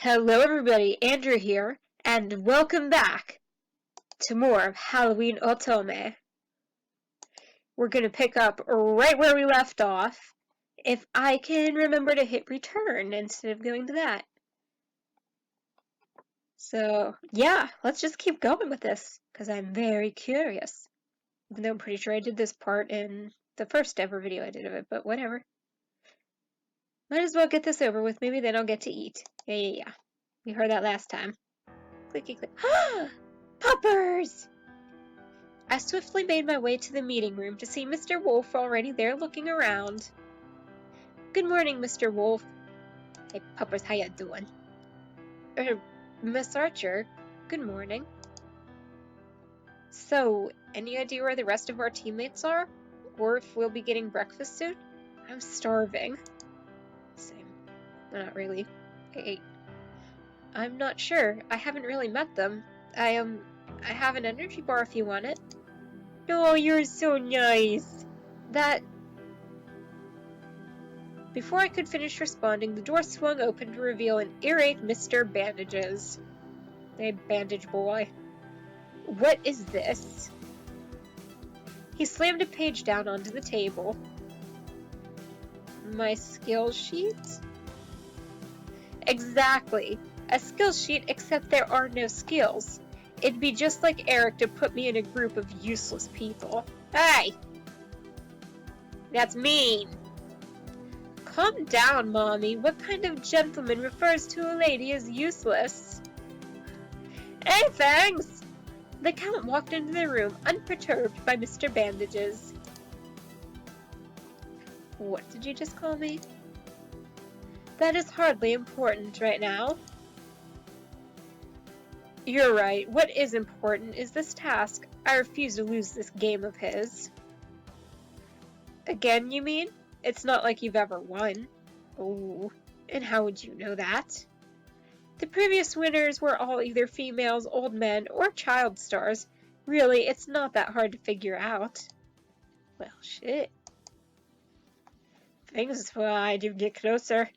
Hello everybody, Andrew here, and welcome back to more of Halloween Otome. We're going to pick up right where we left off, if I can remember to hit return instead of going to that. So, yeah, let's just keep going with this, because I'm very curious. Even though I'm pretty sure I did this part in the first ever video I did of it, but whatever. Might as well get this over with, maybe then I'll get to eat. Yeah. We heard that last time. Clicky click. Poppers! I swiftly made my way to the meeting room to see Mr. Wolf already there looking around. Good morning, Mr. Wolf. Hey, Poppers, how ya doing? Miss Archer, good morning. So, any idea where the rest of our teammates are? Or if we'll be getting breakfast soon? I'm starving. Same. Well, not really. I'm not sure. I haven't really met them. I have an energy bar if you want it. Oh, you're so nice. Before I could finish responding, the door swung open to reveal an irate Mr. Bandages. Hey, Bandage Boy. What is this? He slammed a page down onto the table. My skill sheet? Exactly. A skill sheet, except there are no skills. It'd be just like Eric to put me in a group of useless people. Hey! That's mean. Calm down, Mommy. What kind of gentleman refers to a lady as useless? Hey, thanks! The Count walked into the room, unperturbed by Mr. Bandages. What did you just call me? That is hardly important right now. You're right. What is important is this task. I refuse to lose this game of his. Again, you mean? It's not like you've ever won. Oh, and how would you know that? The previous winners were all either females, old men, or child stars. Really, it's not that hard to figure out. Well, shit. Things I do get closer.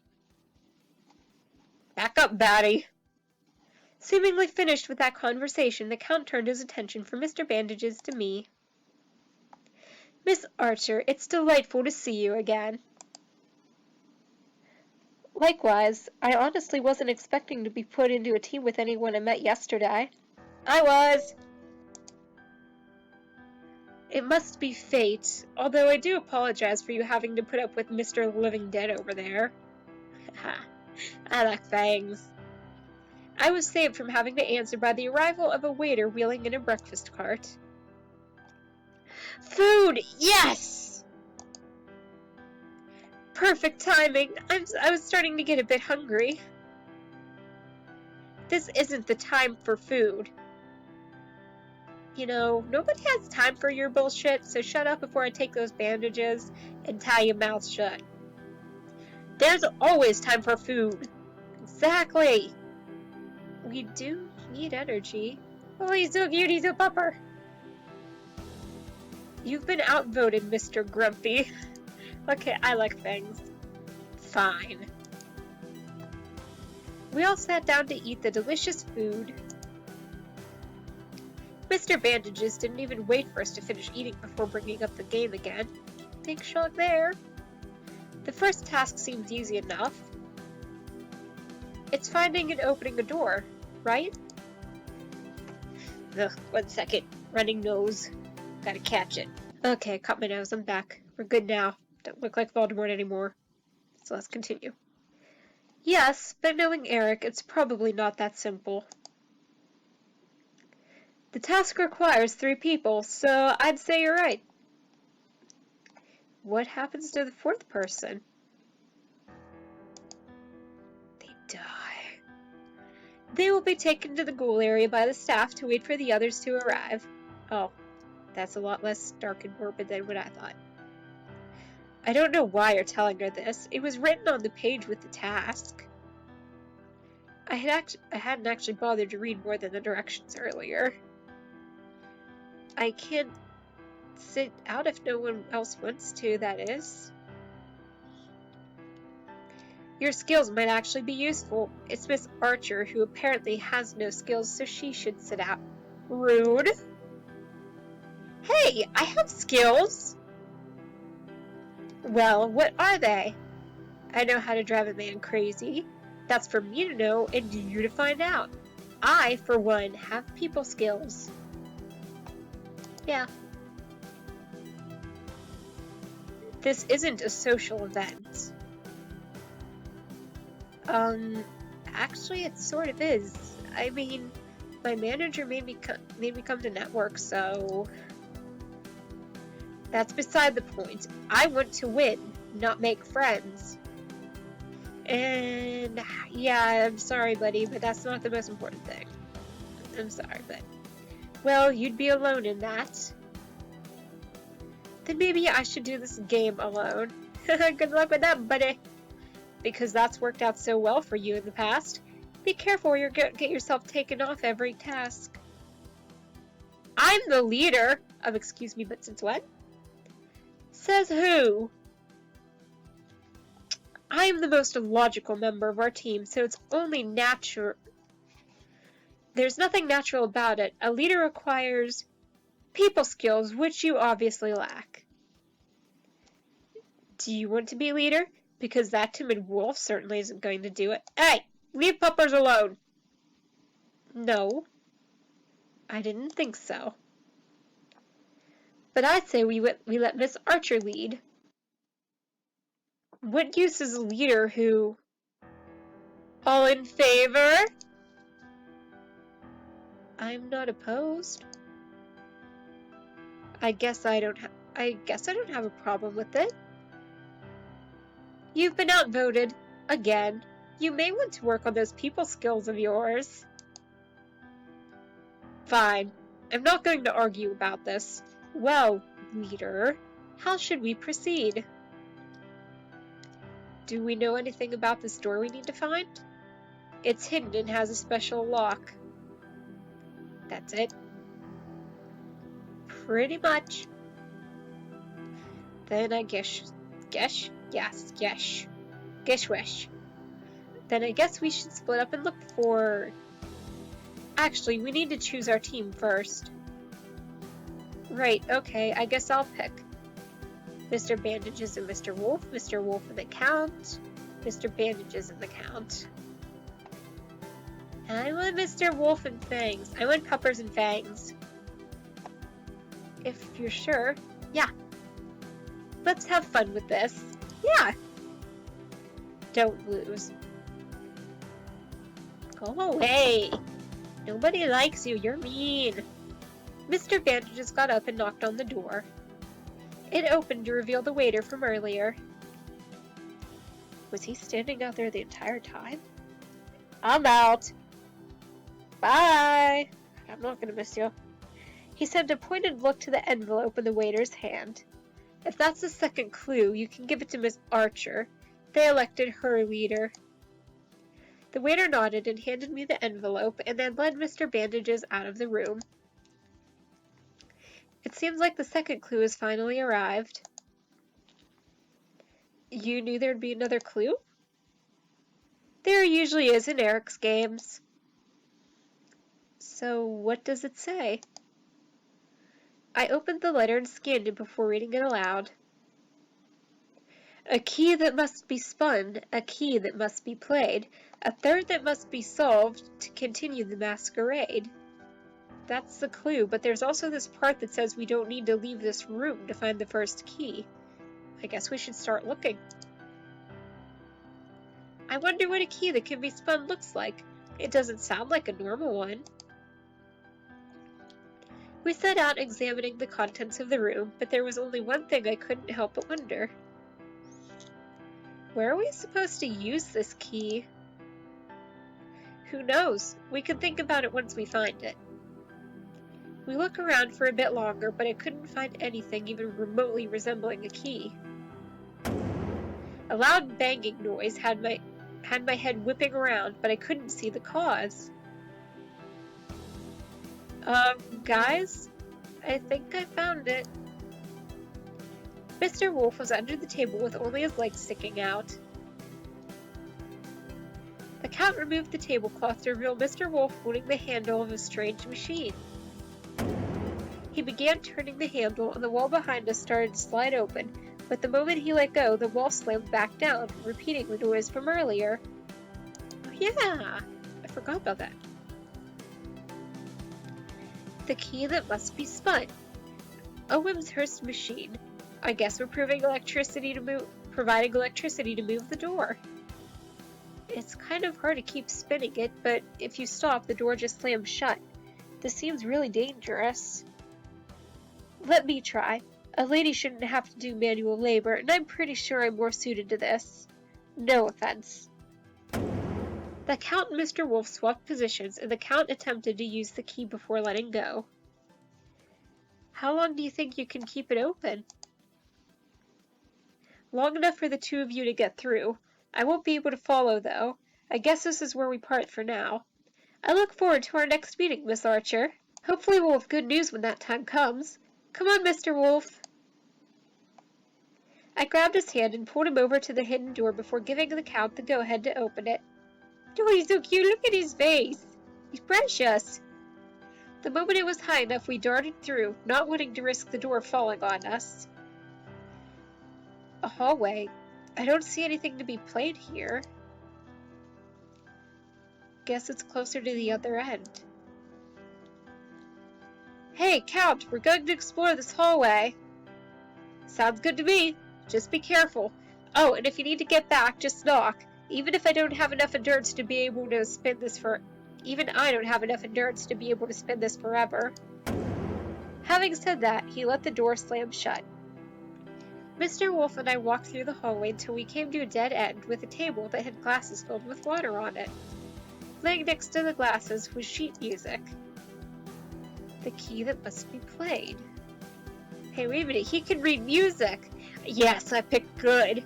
Back up, baddie. Seemingly finished with that conversation, the Count turned his attention from Mr. Bandages to me. Miss Archer, it's delightful to see you again. Likewise, I honestly wasn't expecting to be put into a team with anyone I met yesterday. I was! It must be fate, although I do apologize for you having to put up with Mr. Living Dead over there. Ha, I like fangs. I was saved from having to answer by the arrival of a waiter wheeling in a breakfast cart. Food! Yes! Perfect timing. I was starting to get a bit hungry. This isn't the time for food. You know, nobody has time for your bullshit, so shut up before I take those bandages and tie your mouth shut. There's always time for food. Exactly. We do need energy. Oh, he's so cute, he's a pupper. You've been outvoted, Mr. Grumpy. Okay, I like things. Fine. We all sat down to eat the delicious food. Mr. Bandages didn't even wait for us to finish eating before bringing up the game again. Big shock there. The first task seems easy enough. It's finding and opening a door, right? Ugh, 1 second. Running nose. Gotta catch it. Okay, caught my nose. I'm back. We're good now. Don't look like Voldemort anymore. So let's continue. Yes, but knowing Eric, it's probably not that simple. The task requires 3 people, so I'd say you're right. What happens to the 4th person? They die. They will be taken to the ghoul area by the staff to wait for the others to arrive. Oh, that's a lot less dark and morbid than what I thought. I don't know why you're telling her this. It was written on the page with the task. I hadn't actually bothered to read more than the directions earlier. I can't sit out if no one else wants to, that is. Your skills might actually be useful. It's Miss Archer, who apparently has no skills, so she should sit out. Rude. Hey, I have skills! Well, what are they? I know how to drive a man crazy. That's for me to know and you to find out. I, for one, have people skills. Yeah. This isn't a social event. Actually it sort of is. I mean, my manager made me come to network, so... That's beside the point. I want to win, not make friends. And yeah, I'm sorry, buddy, but that's not the most important thing. I'm sorry, but... Well, you'd be alone in that. Then maybe I should do this game alone. Good luck with that, buddy. Because that's worked out so well for you in the past. Be careful or you'll get yourself taken off every task. I'm the leader of excuse me, but since when? Says who? I am the most logical member of our team, so it's only natural. There's nothing natural about it. A leader requires people skills, which you obviously lack. Do you want to be leader? Because that timid wolf certainly isn't going to do it. Hey, leave puppers alone. No, I didn't think so. But I'd say we let Miss Archer lead. What use is a leader who... All in favor? I'm not opposed. I guess I don't have a problem with it. You've been outvoted. Again. You may want to work on those people skills of yours. Fine. I'm not going to argue about this. Well, leader, how should we proceed? Do we know anything about this door we need to find? It's hidden and has a special lock. That's it. Pretty much. Then I guess. Then I guess we should split up and look for... Actually, we need to choose our team first. Right, okay, I guess I'll pick. Mr. Bandages and Mr. Wolf. Mr. Wolf and the Count. Mr. Bandages and the Count. I want Mr. Wolf and Fangs. I want Puppers and Fangs. If you're sure. Yeah. Let's have fun with this. Yeah. Don't lose. Go away. Nobody likes you. You're mean. Mr. Bandages got up and knocked on the door. It opened to reveal the waiter from earlier. Was he standing out there the entire time? I'm out. Bye. I'm not gonna miss you. He sent a pointed look to the envelope in the waiter's hand. If that's the second clue, you can give it to Miss Archer. They elected her leader. The waiter nodded and handed me the envelope and then led Mr. Bandages out of the room. It seems like the second clue has finally arrived. You knew there'd be another clue? There usually is in Eric's games. So what does it say? I opened the letter and scanned it before reading it aloud. A key that must be spun, a key that must be played, a third that must be solved to continue the masquerade. That's the clue, but there's also this part that says we don't need to leave this room to find the first key. I guess we should start looking. I wonder what a key that can be spun looks like. It doesn't sound like a normal one. We set out examining the contents of the room, but there was only one thing I couldn't help but wonder. Where are we supposed to use this key? Who knows? We can think about it once we find it. We look around for a bit longer, but I couldn't find anything even remotely resembling a key. A loud banging noise had my head whipping around, but I couldn't see the cause. Guys? I think I found it. Mr. Wolf was under the table with only his legs sticking out. Count removed the tablecloth to reveal Mr. Wolf holding the handle of a strange machine. He began turning the handle, and the wall behind us started to slide open, but the moment he let go, the wall slammed back down, repeating the noise from earlier. Oh yeah, I forgot about that. The key that must be spun. A Wimshurst machine. I guess we're providing electricity to move the door. It's kind of hard to keep spinning it, but if you stop, the door just slams shut. This seems really dangerous. Let me try. A lady shouldn't have to do manual labor, and I'm pretty sure I'm more suited to this. No offense. The Count and Mr. Wolf swapped positions, and the Count attempted to use the key before letting go. How long do you think you can keep it open? Long enough for the two of you to get through. I won't be able to follow, though. I guess this is where we part for now. I look forward to our next meeting, Miss Archer. Hopefully we'll have good news when that time comes. Come on, Mr. Wolf. I grabbed his hand and pulled him over to the hidden door before giving the Count the go-ahead to open it. Oh, he's so cute. Look at his face. He's precious. The moment it was high enough, we darted through, not wanting to risk the door falling on us. A hallway. I don't see anything to be played here. Guess it's closer to the other end. Hey, Count, we're going to explore this hallway. Sounds good to me. Just be careful. Oh, and if you need to get back, just knock. Even I don't have enough endurance to be able to spin this forever. Having said that, he let the door slam shut. Mr. Wolf and I walked through the hallway until we came to a dead end with a table that had glasses filled with water on it. Laying next to the glasses was sheet music. The key that must be played. Hey, wait a minute, he can read music! Yes, I picked good!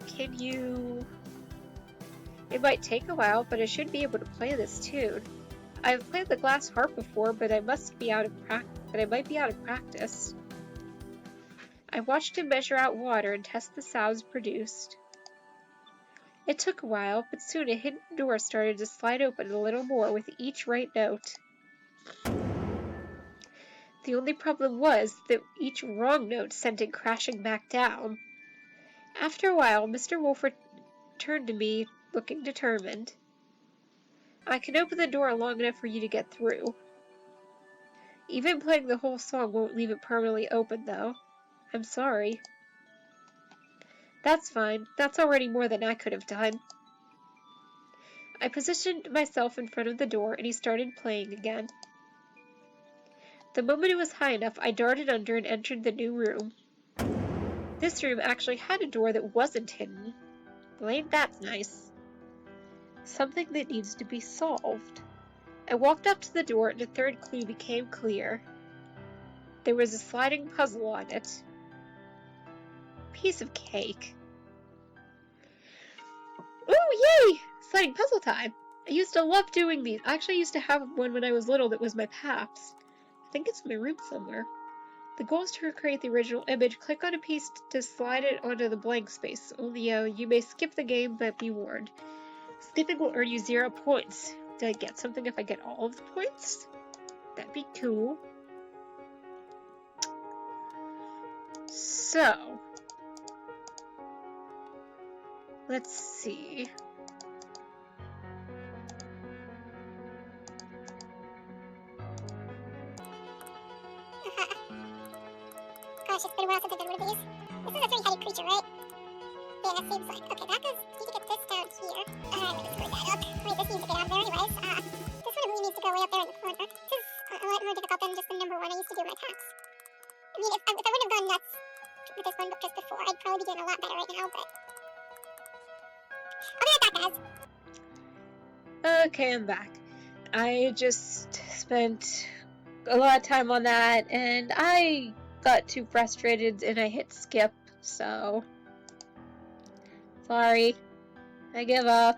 Can you... It might take a while, but I should be able to play this tune. I've played the glass harp before, but I might be out of practice. I watched him measure out water and test the sounds produced. It took a while, but soon a hidden door started to slide open a little more with each right note. The only problem was that each wrong note sent it crashing back down. After a while, Mr. Wolf turned to me, looking determined. I can open the door long enough for you to get through. Even playing the whole song won't leave it permanently open, though. I'm sorry. That's fine. That's already more than I could have done. I positioned myself in front of the door, and he started playing again. The moment it was high enough, I darted under and entered the new room. This room actually had a door that wasn't hidden. Well, ain't that nice? Something that needs to be solved. I walked up to the door and a third clue became clear. There was a sliding puzzle on it. Piece of cake. Ooh, yay! Sliding puzzle time! I used to love doing these. I actually used to have one when I was little that was my PAPS. I think it's in my room somewhere. The goal is to recreate the original image. Click on a piece to slide it onto the blank space. Only you may skip the game, but be warned. Skipping will earn you 0 points. Did I get something if I get all of the points? That'd be cool. So, let's see. Gosh, it's been a while since I've done one of these. This is a three-headed creature, right? Yeah, it seems like. Okay, that goes. You can get this down here. I'm gonna screw that up. Wait, this needs to get out of there anyways. This one really needs to go way up there in the corner. This is a lot more difficult than just the number one I used to do in my tax. I mean, if I wouldn't have gone nuts with this one book just before, I'd probably be doing a lot better right now, but... I'll be right back, guys. Okay, I'm back. I just spent a lot of time on that, and I got too frustrated and I hit skip, so... Sorry. I give up.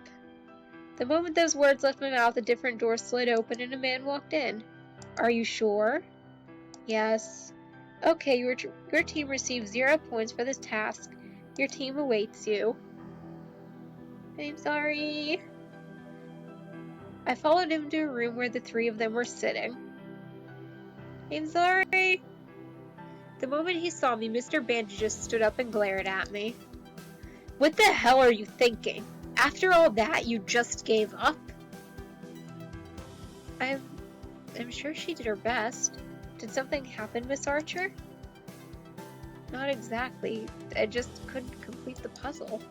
The moment those words left my mouth, a different door slid open and a man walked in. Are you sure? Yes. Okay, your team receives 0 points for this task. Your team awaits you. I'm sorry. I followed him to a room where the three of them were sitting. I'm sorry. The moment he saw me, Mr. Bandages stood up and glared at me. What the hell are you thinking? After all that, you just gave up? I'm sure she did her best. Did something happen, Miss Archer? Not exactly. I just couldn't complete the puzzle.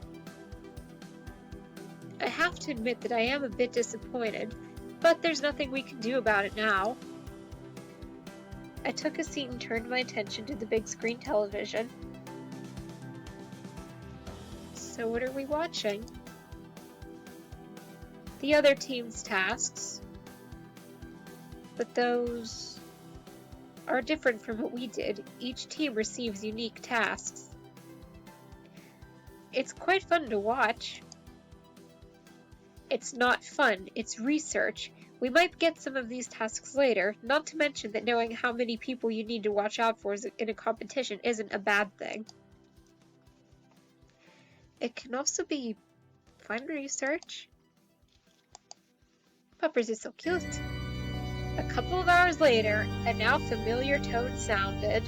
I have to admit that I am a bit disappointed, but there's nothing we can do about it now. I took a seat and turned my attention to the big screen television. So what are we watching? The other team's tasks. But those are different from what we did. Each team receives unique tasks. It's quite fun to watch. It's not fun, it's research. We might get some of these tasks later, not to mention that knowing how many people you need to watch out for in a competition isn't a bad thing. It can also be fun research. Puppers is so cute. A couple of hours later, a now familiar tone sounded.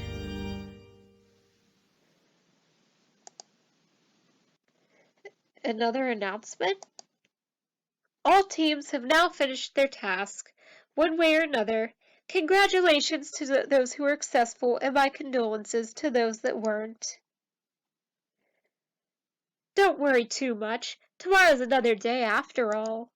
Another announcement? All teams have now finished their task, one way or another. Congratulations to those who were successful, and my condolences to those that weren't. Don't worry too much. Tomorrow's another day after all.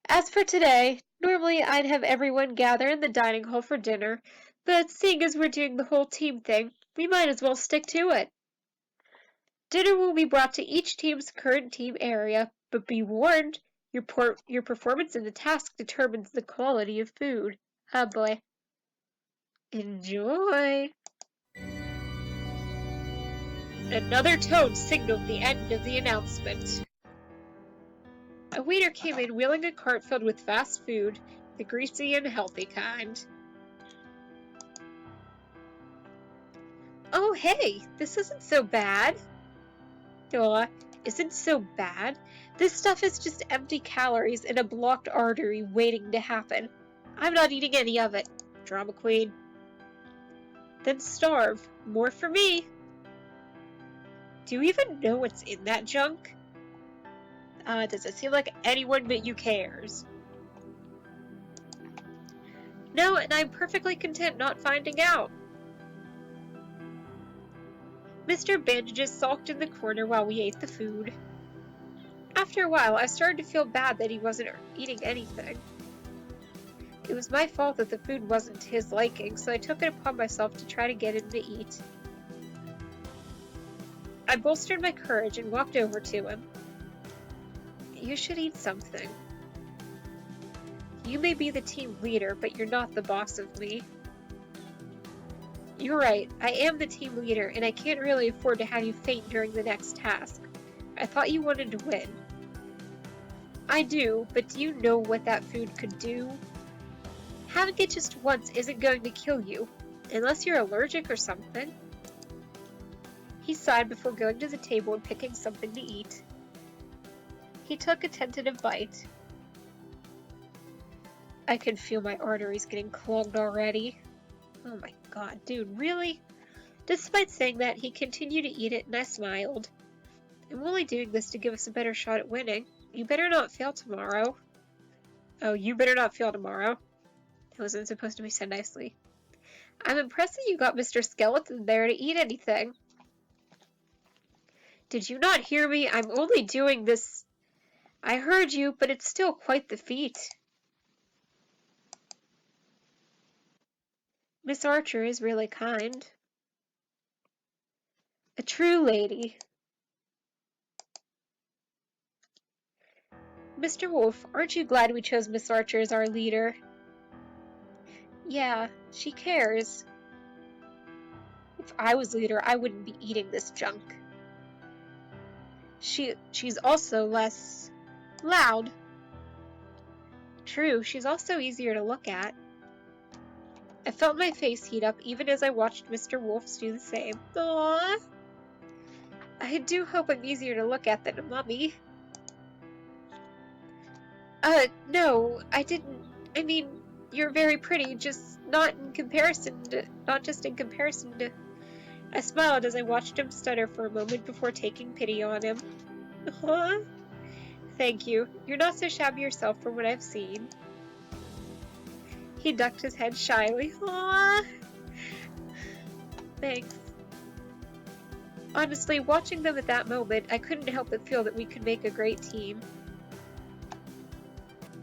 As for today, normally I'd have everyone gather in the dining hall for dinner, but seeing as we're doing the whole team thing, we might as well stick to it. Dinner will be brought to each team's current team area, but be warned, your performance in the task determines the quality of food. Oh boy. Enjoy! Another tone signaled the end of the announcement. A waiter came in wheeling a cart filled with fast food, the greasy and healthy kind. Oh hey, this isn't so bad. Isn't so bad? This stuff is just empty calories in a blocked artery waiting to happen. I'm not eating any of it. Drama queen. Then starve. More for me. Do you even know what's in that junk? Does it seem like anyone but you cares? No, and I'm perfectly content not finding out. Mr. Bandages sulked in the corner while we ate the food. After a while, I started to feel bad that he wasn't eating anything. It was my fault that the food wasn't to his liking, so I took it upon myself to try to get him to eat. I bolstered my courage and walked over to him. You should eat something. You may be the team leader, but you're not the boss of me. You're right, I am the team leader, and I can't really afford to have you faint during the next task. I thought you wanted to win. I do, but do you know what that food could do? Having it just once isn't going to kill you, unless you're allergic or something. He sighed before going to the table and picking something to eat. He took a tentative bite. I can feel my arteries getting clogged already. Oh my god, dude, really? Despite saying that, he continued to eat it and I smiled. I'm only doing this to give us a better shot at winning. You better not fail tomorrow. Oh, you better not fail tomorrow. It wasn't supposed to be said nicely. I'm impressed that you got Mr. Skeleton there to eat anything. Did you not hear me? I'm only doing this. I heard you, but it's still quite the feat. Miss Archer is really kind. A true lady. Mr. Wolf, aren't you glad we chose Miss Archer as our leader? Yeah, she cares. If I was leader, I wouldn't be eating this junk. She's also less loud. True, she's also easier to look at. I felt my face heat up even as I watched Mr. Wolf do the same. Aww. I do hope I'm easier to look at than a mummy. No, I didn't. I mean, you're very pretty, just not just in comparison to. I smiled as I watched him stutter for a moment before taking pity on him. Huh? Thank you. You're not so shabby yourself from what I've seen. He ducked his head shyly. Aw. Thanks. Honestly, watching them at that moment, I couldn't help but feel that we could make a great team.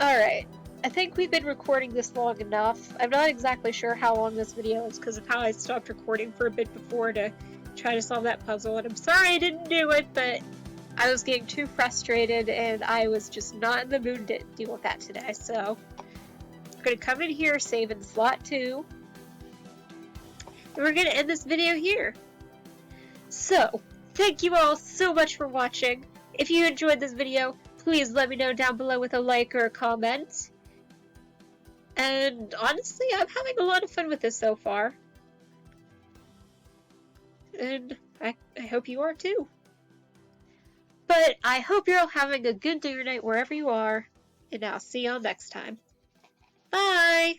Alright, I think we've been recording this long enough. I'm not exactly sure how long this video is because of how I stopped recording for a bit before to try to solve that puzzle, and I'm sorry I didn't do it, but I was getting too frustrated and I was just not in the mood to deal with that today, so I'm gonna come in here, save in slot 2, and we're gonna end this video here. So, thank you all so much for watching. If you enjoyed this video, please let me know down below with a like or a comment. And honestly, I'm having a lot of fun with this so far. And I hope you are too. But I hope you're all having a good day or night wherever you are. And I'll see y'all next time. Bye!